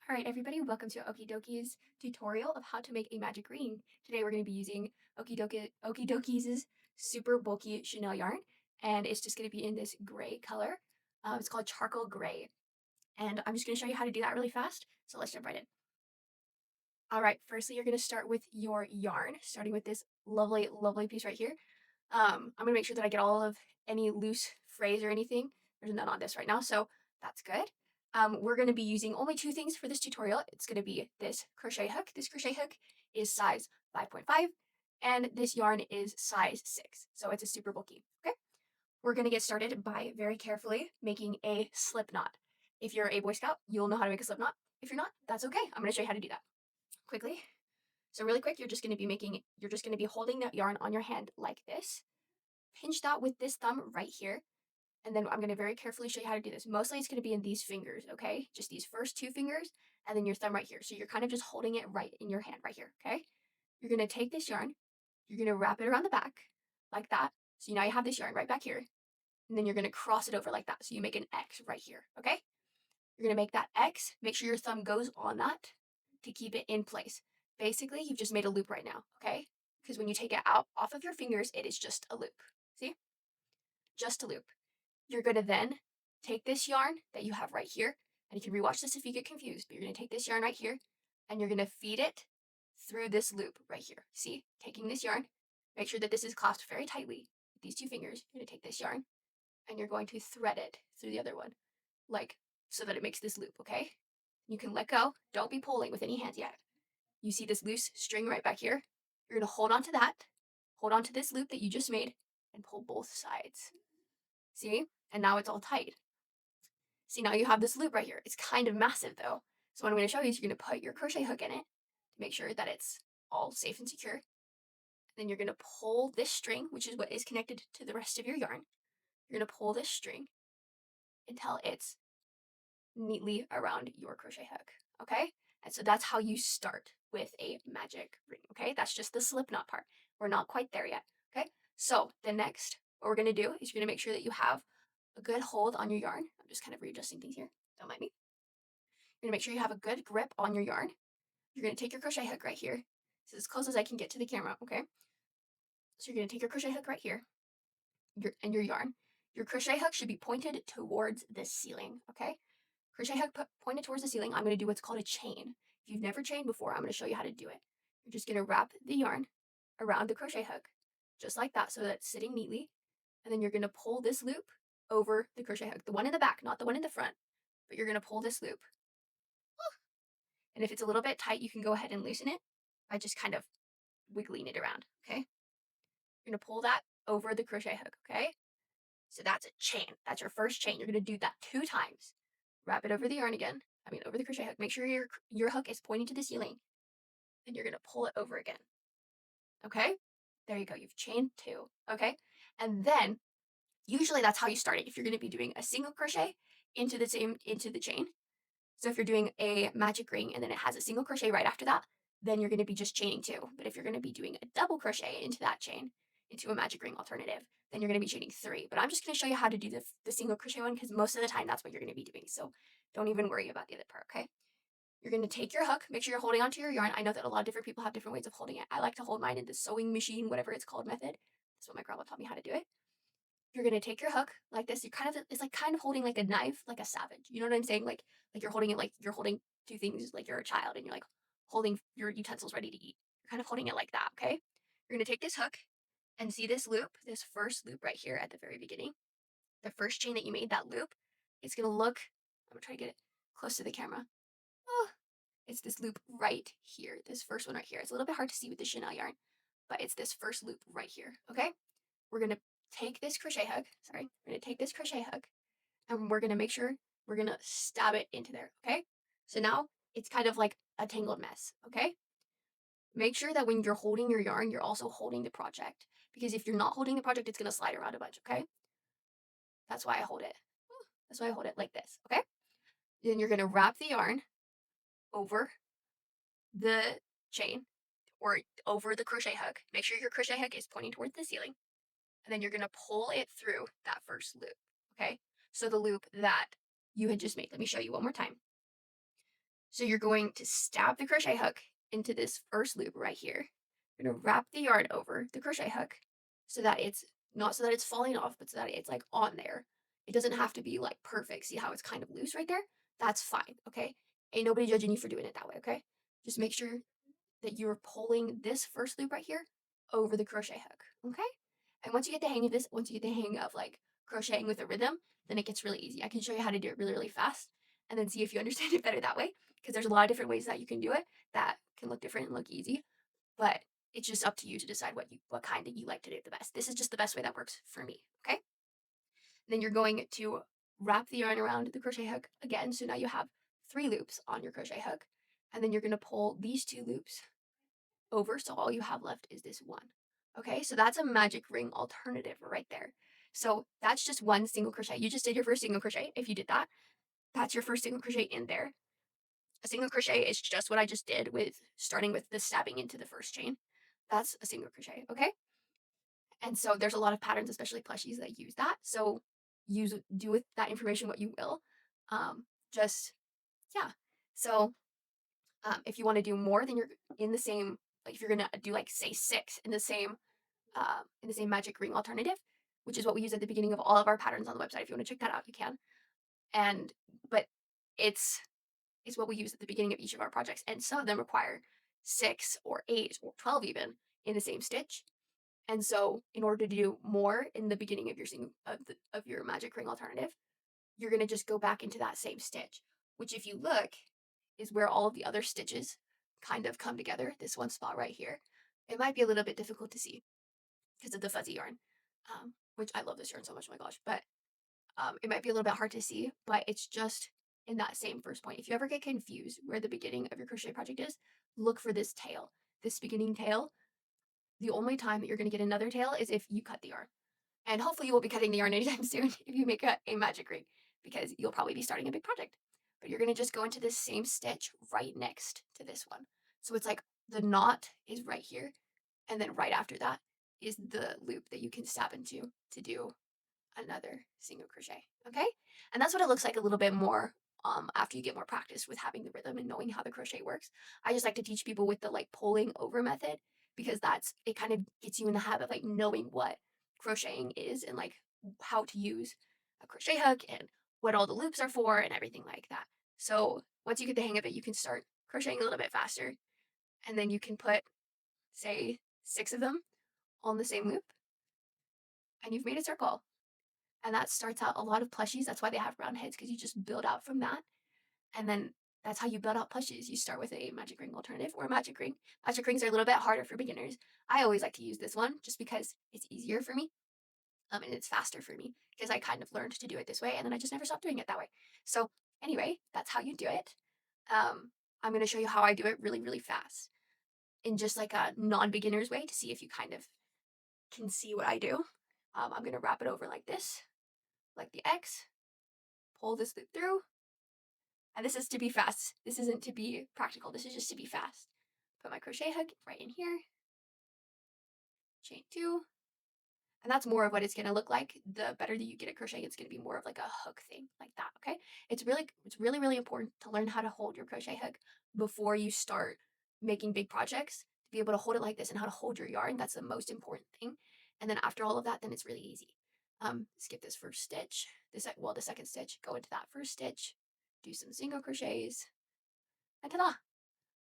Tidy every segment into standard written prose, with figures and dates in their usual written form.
Alright everybody, welcome to Okidoki's tutorial of how to make a magic ring. Today we're going to be using Okidoki's super bulky Chanel yarn, and it's just going to be in this gray color. It's called charcoal gray, and I'm just going to show you how to do that really fast, so let's jump right in. Alright, firstly you're going to start with your yarn, starting with this lovely, lovely piece right here. I'm going to make sure that I get all of any loose frays or anything. There's none on this right now, so that's good. We're going to be using only two things for this tutorial. It's going to be this crochet hook. This crochet hook is size 5.5, and this yarn is size 6, so it's a super bulky. Okay, we're going to get started by very carefully making a slip knot. If you're a Boy Scout, you'll know how to make a slip knot. If you're not, that's okay. I'm going to show you how to do that quickly. So really quick, you're just going to be holding that yarn on your hand like this. Pinch that with this thumb right here. And then I'm going to very carefully show you how to do this. Mostly it's going to be in these fingers, okay? Just these first two fingers and then your thumb right here. So you're kind of just holding it right in your hand right here, okay? You're going to take this yarn, you're going to wrap it around the back like that. So now you have this yarn right back here. And then you're going to cross it over like that. So you make an X right here, okay? You're going to make that X. Make sure your thumb goes on that to keep it in place. Basically, you've just made a loop right now, okay? Because when you take it out off of your fingers, it is just a loop. See? Just a loop. You're going to then take this yarn that you have right here, and you can rewatch this if you get confused, but you're going to take this yarn right here, and you're going to feed it through this loop right here. See? Taking this yarn, make sure that this is clasped very tightly with these two fingers. You're going to take this yarn, and you're going to thread it through the other one, like so that it makes this loop, okay? You can let go. Don't be pulling with any hands yet. You see this loose string right back here? You're going to hold on to that, hold on to this loop that you just made, and pull both sides. See? And now it's all tight. See, now you have this loop right here. It's kind of massive though. So what I'm going to show you is you're going to put your crochet hook in it to make sure that it's all safe and secure. Then you're going to pull this string, which is what is connected to the rest of your yarn. You're going to pull this string until it's neatly around your crochet hook, okay? And so that's how you start with a magic ring, okay? That's just the slip knot part. We're not quite there yet, okay? So the next, what we're going to do is you're going to make sure that you have a good hold on your yarn. I'm just kind of readjusting things here. Don't mind me. You're going to make sure you have a good grip on your yarn. You're going to take your crochet hook right here. This is as close as I can get to the camera, okay? So you're going to take your crochet hook right here and your yarn. Your crochet hook should be pointed towards the ceiling, okay? Crochet hook pointed towards the ceiling. I'm going to do what's called a chain. If you've never chained before, I'm going to show you how to do it. You're just going to wrap the yarn around the crochet hook, just like that, so that it's sitting neatly. And then you're going to pull this loop over the crochet hook, the one in the back, not the one in the front, but you're going to pull this loop. And if it's a little bit tight, you can go ahead and loosen it by just kind of wiggling it around, okay? You're going to pull that over the crochet hook, okay? So that's a chain. That's your first chain. You're going to do that 2 times. Wrap it over the yarn again. Over the crochet hook. Make sure your hook is pointing to the ceiling. And you're going to pull it over again. Okay? There you go. You've chained 2. Okay? And then, usually that's how you start it. If you're going to be doing a single crochet into the chain. So if you're doing a magic ring and then it has a single crochet right after that, then you're going to be just chaining 2. But if you're going to be doing a double crochet into that chain, into a magic ring alternative, then you're going to be chaining 3. But I'm just going to show you how to do the single crochet one because most of the time that's what you're going to be doing. So don't even worry about the other part, okay? You're going to take your hook, make sure you're holding onto your yarn. I know that a lot of different people have different ways of holding it. I like to hold mine in the sewing machine, whatever it's called method. That's what my grandma taught me how to do it. You're going to take your hook like this. It's like kind of holding like a knife, like a savage. You know what I'm saying? Like you're holding it like you're holding 2 things like you're a child and you're like holding your utensils ready to eat. You're kind of holding it like that, okay? You're going to take this hook and see this loop, this first loop right here at the very beginning. The first chain that you made, that loop, it's going to look, I'm going to try to get it close to the camera. Oh, it's this loop right here, this first one right here. It's a little bit hard to see with the Chanel yarn, but it's this first loop right here, okay? We're going to take this crochet hook, we're going to take this crochet hook and we're going to make sure we're going to stab it into there, okay? So now it's kind of like a tangled mess, okay? Make sure that when you're holding your yarn, you're also holding the project because if you're not holding the project, it's going to slide around a bunch, okay? That's why I hold it. That's why I hold it like this, okay? Then you're going to wrap the yarn over the chain or over the crochet hook. Make sure your crochet hook is pointing towards the ceiling. And then you're going to pull it through that first loop, okay? So the loop that you had just made. Let me show you one more time. So you're going to stab the crochet hook into this first loop right here. You're going to wrap the yarn over the crochet hook so that it's not so that it's falling off, but so that it's like on there. It doesn't have to be like perfect. See how it's kind of loose right there? That's fine, okay? Ain't nobody judging you for doing it that way, okay? Just make sure that you're pulling this first loop right here over the crochet hook, okay? And once you get the hang of this, once you get the hang of like crocheting with a rhythm, then it gets really easy. I can show you how to do it really, really fast and then see if you understand it better that way because there's a lot of different ways that you can do it that can look different and look easy, but it's just up to you to decide what kind that you like to do the best. This is just the best way that works for me, okay? Then you're going to wrap the yarn around the crochet hook again. So now you have 3 loops on your crochet hook. And then you're going to pull these 2 loops over. So all you have left is this one. Okay, so that's a magic ring alternative right there. So that's just one single crochet. You just did your first single crochet. If you did that, that's your first single crochet in there. A single crochet is just what I just did with starting with the stabbing into the first chain. That's a single crochet, okay? And so there's a lot of patterns, especially plushies, that use that. So do with that information what you will. Just yeah. So if you want to do more, then you're in the same. Like if you're gonna do like say 6 in the same magic ring alternative, which is what we use at the beginning of all of our patterns on the website. If you want to check that out, you can. And but it's what we use at the beginning of each of our projects, and some of them require 6 or 8 or 12 even in the same stitch. And so, in order to do more in the beginning of your of your magic ring alternative, you're going to just go back into that same stitch, which if you look is where all of the other stitches kind of come together, this one spot right here. It might be a little bit difficult to see because of the fuzzy yarn, which I love this yarn so much, oh my gosh, but it might be a little bit hard to see, but it's just in that same first point. If you ever get confused where the beginning of your crochet project is, look for this tail, this beginning tail. The only time that you're going to get another tail is if you cut the yarn. And hopefully you won't be cutting the yarn anytime soon if you make a magic ring, because you'll probably be starting a big project. But you're going to just go into this same stitch right next to this one. So it's like the knot is right here, and then right after that is the loop that you can stab into to do another single crochet, okay? And that's what it looks like a little bit more after you get more practice with having the rhythm and knowing how the crochet works. I just like to teach people with the like pulling over method because it kind of gets you in the habit of like knowing what crocheting is and like how to use a crochet hook and what all the loops are for and everything like that. So once you get the hang of it, you can start crocheting a little bit faster, and then you can put, say, 6 of them on the same loop, and you've made a circle. And that starts out a lot of plushies. That's why they have round heads, because you just build out from that. And then that's how you build out plushies. You start with a magic ring alternative or a magic ring. Magic rings are a little bit harder for beginners. I always like to use this one just because it's easier for me. And it's faster for me because I kind of learned to do it this way and then I just never stopped doing it that way. So anyway, that's how you do it. I'm going to show you how I do it really, really fast in just like a non-beginner's way to see if you kind of can see what I do. I'm going to wrap it over like this, like the X, pull this loop through, and this is to be fast. This isn't to be practical. This is just to be fast. Put my crochet hook right in here, chain 2, and that's more of what it's going to look like. The better that you get at crocheting, it's going to be more of like a hook thing like that, okay? It's really, really important to learn how to hold your crochet hook before you start making big projects, to be able to hold it like this and how to hold your yarn. That's the most important thing. And then after all of that, then it's really easy. Skip this first stitch, the second stitch, go into that first stitch, do some single crochets, and ta-da!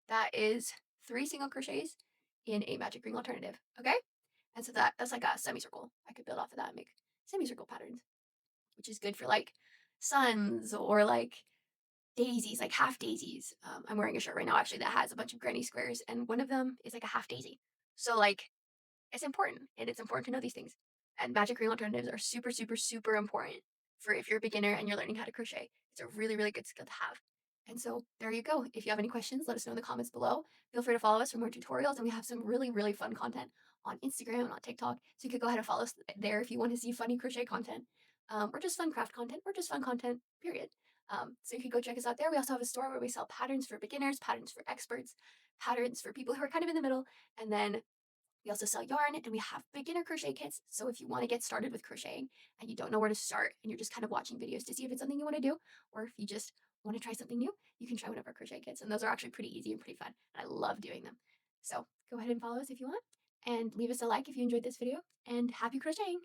That is 3 single crochets in a magic ring alternative, okay? And so that's like a semicircle. I could build off of that and make semicircle patterns, which is good for like suns or like daisies, like half daisies. I'm wearing a shirt right now actually that has a bunch of granny squares, and one of them is like a half daisy. So like it's important, and it's important to know these things. And magic ring alternatives are super, super, super important for if you're a beginner and you're learning how to crochet. It's a really, really good skill to have. And so there you go. If you have any questions, let us know in the comments below. Feel free to follow us for more tutorials, and we have some really, really fun content on Instagram and on TikTok. So you could go ahead and follow us there if you want to see funny crochet content, or just fun craft content, or just fun content, period. So you could go check us out there. We also have a store where we sell patterns for beginners, patterns for experts, patterns for people who are kind of in the middle, and then we also sell yarn, and we have beginner crochet kits. So if you want to get started with crocheting and you don't know where to start and you're just kind of watching videos to see if it's something you want to do, or if you just want to try something new, you can try one of our crochet kits. And those are actually pretty easy and pretty fun. And I love doing them. So go ahead and follow us if you want, and leave us a like if you enjoyed this video, and happy crocheting!